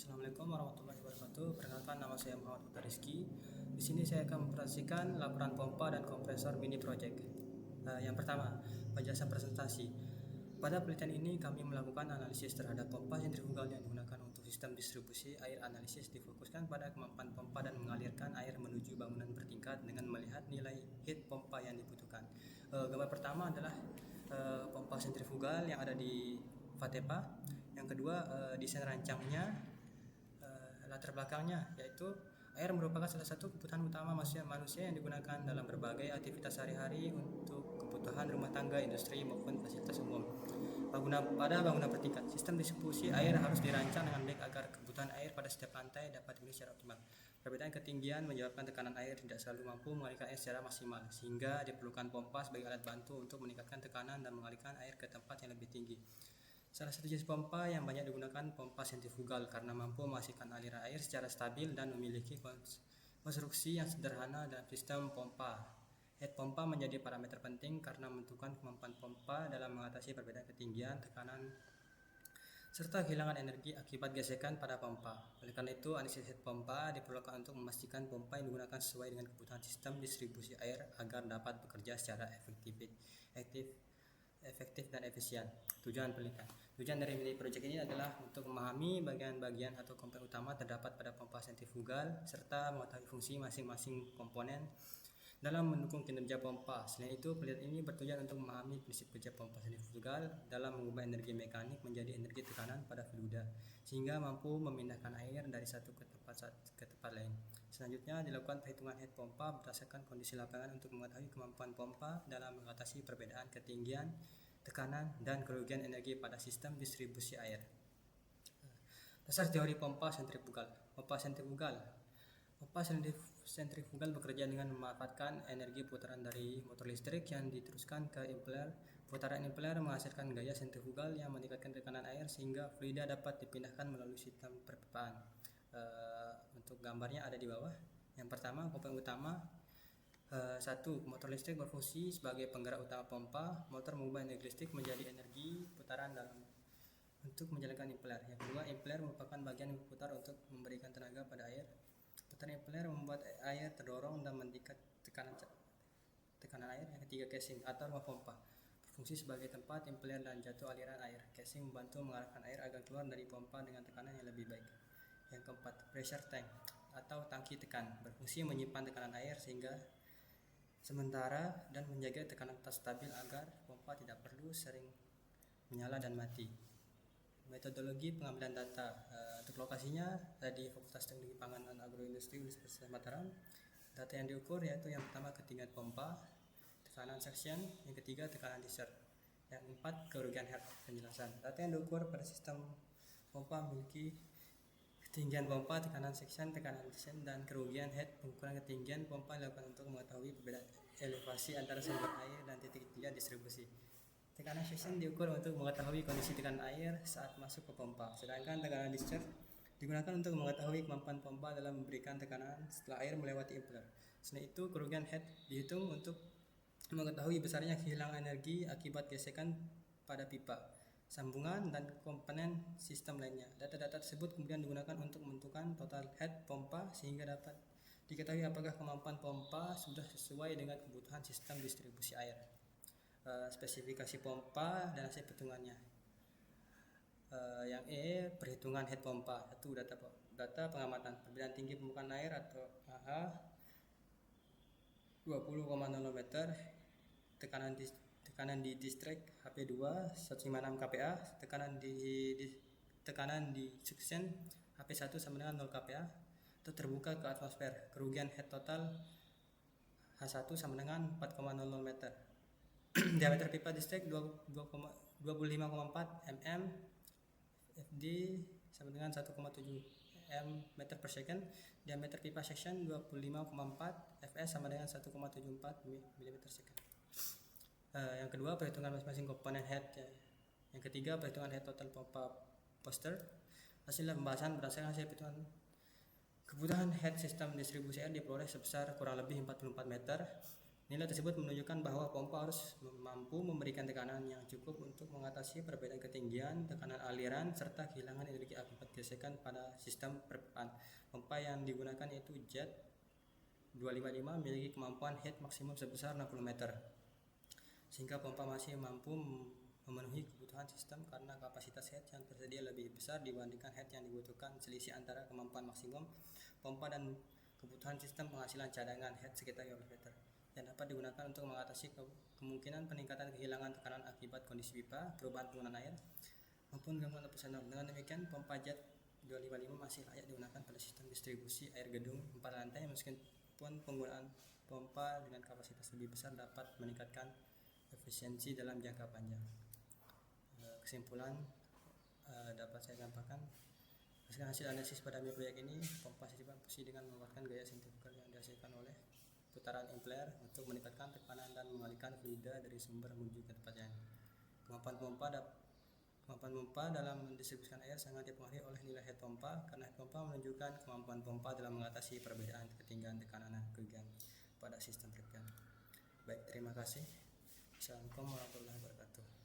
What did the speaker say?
Assalamualaikum warahmatullahi wabarakatuh. Perkenalkan, nama saya Muhammad Putra Rizky. Di sini saya akan mempresentasikan laporan pompa dan kompresor mini project. Yang pertama, penjelasan presentasi. Pada penelitian ini kami melakukan analisis terhadap pompa sentrifugal yang digunakan untuk sistem distribusi air. Analisis difokuskan pada kemampuan pompa dan mengalirkan air menuju bangunan bertingkat dengan melihat nilai heat pompa yang dibutuhkan. Gambar pertama adalah pompa sentrifugal yang ada di Vatepa. Yang kedua, desain rancangnya. Latar belakangnya yaitu air merupakan salah satu kebutuhan utama manusia yang digunakan dalam berbagai aktivitas sehari-hari untuk kebutuhan rumah tangga, industri maupun fasilitas umum. Pada bangunan bertingkat, sistem distribusi air harus dirancang dengan baik agar kebutuhan air pada setiap lantai dapat dipenuhi secara optimal. Perbedaan ketinggian menyebabkan tekanan air tidak selalu mampu mengalirkan air secara maksimal, sehingga diperlukan pompa sebagai alat bantu untuk meningkatkan tekanan dan mengalirkan air ke tempat yang lebih tinggi. Salah satu jenis pompa yang banyak digunakan pompa sentrifugal karena mampu menghasilkan aliran air secara stabil dan memiliki konstruksi yang sederhana dalam sistem pompa. Head pompa menjadi parameter penting karena menentukan kemampuan pompa dalam mengatasi perbedaan ketinggian, tekanan, serta kehilangan energi akibat gesekan pada pompa. Oleh karena itu, analisis head pompa diperlukan untuk memastikan pompa yang digunakan sesuai dengan kebutuhan sistem distribusi air agar dapat bekerja secara efektif dan efisien. Tujuan penelitian. Tujuan dari mini project ini adalah untuk memahami bagian-bagian atau komponen utama terdapat pada pompa sentrifugal serta mengetahui fungsi masing-masing komponen dalam mendukung kinerja pompa. Selain itu, penelitian ini bertujuan untuk memahami prinsip kerja pompa sentrifugal dalam mengubah energi mekanik menjadi energi tekanan pada fluida, sehingga mampu memindahkan air dari satu ke tempat lain. Selanjutnya, dilakukan perhitungan head pompa berdasarkan kondisi lapangan untuk mengetahui kemampuan pompa dalam mengatasi perbedaan ketinggian, tekanan, dan kerugian energi pada sistem distribusi air. Dasar teori pompa sentrifugal. Pompa sentrifugal bekerja dengan memanfaatkan energi putaran dari motor listrik yang diteruskan ke impeller. Putaran impeller menghasilkan gaya sentrifugal yang meningkatkan tekanan air sehingga fluida dapat dipindahkan melalui sistem perpipaan. Untuk gambarnya ada di bawah. Yang pertama, komponen utama. 1. Motor listrik berfungsi sebagai penggerak utama pompa. Motor mengubah energi listrik menjadi energi putaran untuk menjalankan impeller. Yang kedua, impeller merupakan bagian yang berputar untuk memberikan tenaga pada air. Putaran impeller membuat air terdorong dan meningkat tekanan air. Yang ketiga, casing atau rumah pompa berfungsi sebagai tempat impeller dan jatuh aliran air. Casing membantu mengarahkan air agar keluar dari pompa dengan tekanan yang lebih baik. Yang keempat, pressure tank atau tangki tekan berfungsi menyimpan tekanan air sehingga sementara dan menjaga tekanan tetap stabil agar pompa tidak perlu sering menyala dan mati. Metodologi pengambilan data. Untuk lokasinya di Fakultas Teknik Pangan dan Agroindustri Universitas Mataram. Data yang diukur yaitu yang pertama ketinggian pompa, tekanan section, yang ketiga tekanan discharge, yang keempat kerugian head. Penjelasan. Data yang diukur pada sistem pompa memiliki ketinggian pompa, tekanan section, tekanan discharge, dan kerugian head. Pengukuran ketinggian pompa dilakukan untuk mengetahui perbedaan elevasi antara sumber air dan titik tujuan distribusi. Tekanan section diukur untuk mengetahui kondisi tekanan air saat masuk ke pompa, sedangkan tekanan discharge digunakan untuk mengetahui kemampuan pompa dalam memberikan tekanan setelah air melewati impeller. Selain itu, kerugian head dihitung untuk mengetahui besarnya kehilangan energi akibat gesekan pada pipa, sambungan, dan komponen sistem lainnya. Data-data tersebut kemudian digunakan untuk menentukan total head pompa sehingga dapat diketahui apakah kemampuan pompa sudah sesuai dengan kebutuhan sistem distribusi air. Spesifikasi pompa dan hasil perhitungannya. Yang perhitungan head pompa. 1. Data pengamatan perbedaan tinggi permukaan air atau AH 20,00 meter, tekanan di distrek HP2 156 kPa, tekanan di suction HP1 sama dengan 0 kPa atau terbuka ke atmosfer. Kerugian head total H1 sama dengan 4,00 meter. Diameter pipa distrek 25,4 mm, FD sama dengan 1,7 meter per second. Diameter pipa section 25,4, Fs sama dengan 1,74 mm per second. Yang kedua, perhitungan masing-masing komponen head. Yang ketiga, perhitungan head total pompa poster. Hasil pembahasan berdasarkan hasil perhitungan kebutuhan head sistem distribusi air diperoleh sebesar kurang lebih 44 meter Nilai tersebut menunjukkan bahwa pompa harus mampu memberikan tekanan yang cukup untuk mengatasi perbedaan ketinggian, tekanan aliran, serta kehilangan energi akibat gesekan pada sistem perpipaan. Pompa yang digunakan yaitu Jet 255 memiliki kemampuan head maksimum sebesar 60 meter, sehingga pompa masih mampu memenuhi kebutuhan sistem karena kapasitas head yang tersedia lebih besar dibandingkan head yang dibutuhkan. Selisih antara kemampuan maksimum pompa dan kebutuhan sistem penghasilan cadangan head sekitar 15 meter, yang dapat digunakan untuk mengatasi kemungkinan peningkatan kehilangan tekanan akibat kondisi pipa, perubahan penggunaan air, maupun gangguan operasional. Dengan demikian, pompa Jet 255 masih layak digunakan pada sistem distribusi air gedung 4 lantai, meskipun penggunaan pompa dengan kapasitas lebih besar dapat meningkatkan efisiensi dalam jangka panjang. Kesimpulan dapat saya sampaikan, hasil analisis pada proyek ini, pompa sifat fungsi dengan menguatkan gaya sentrifugal yang dihasilkan oleh putaran impeller untuk meningkatkan tekanan dan mengalihkan fluida dari sumber menuju ke tempat lain. Kemampuan pompa dalam mendistribusikan air sangat dipengaruhi oleh nilai head pompa, karena head pompa menunjukkan kemampuan pompa dalam mengatasi perbedaan ketinggian, tekanan, dan kerugian pada sistem perpipaan. Baik, terima kasih. Assalamualaikum warahmatullahi wabarakatuh.